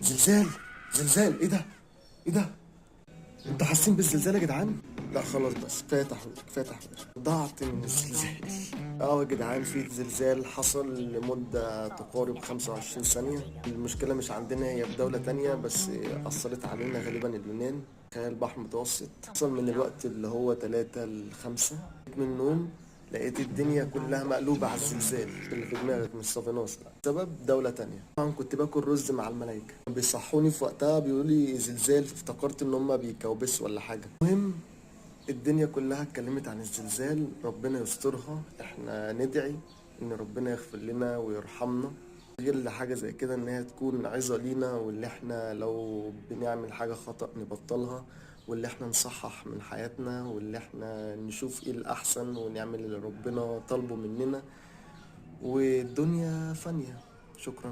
زلزال. زلزال، ايه ده؟ ايه ده؟ انتوا حاسين بالزلزال يا جدعان؟ لا خلاص، بس كفايه تحوير كفايه تحوير، ضعت من الزلزال. اه يا جدعان، في زلزال حصل لمدة تقارب 25 ثانية. المشكلة مش عندنا، هي في دولة تانية بس أثرت علينا، غالبا اليونان. تخيل البحر المتوسط حصل من الوقت اللي هو 3 ل5. من النوم لقيت الدنيا كلها مقلوبة على الزلزال اللي في دماغك، مش صافيناس، لا سبب دولة تانية. طبعا كنت باكل رز مع الملايكة، بيصحوني في وقتها بيقولوا لي زلزال، افتكرت ان هما بيكوبسوا ولا حاجة. المهم الدنيا كلها اتكلمت عن الزلزال، ربنا يسترها. احنا ندعي ان ربنا يغفر لنا ويرحمنا. غير لحاجة زي كده ان هي تكون عظة لينا، واللي احنا لو بنعمل حاجة خطأ نبطلها، واللي احنا نصحح من حياتنا، واللي احنا نشوف ايه الأحسن ونعمل اللي ربنا طالبه مننا. والدنيا فانية. شكرا.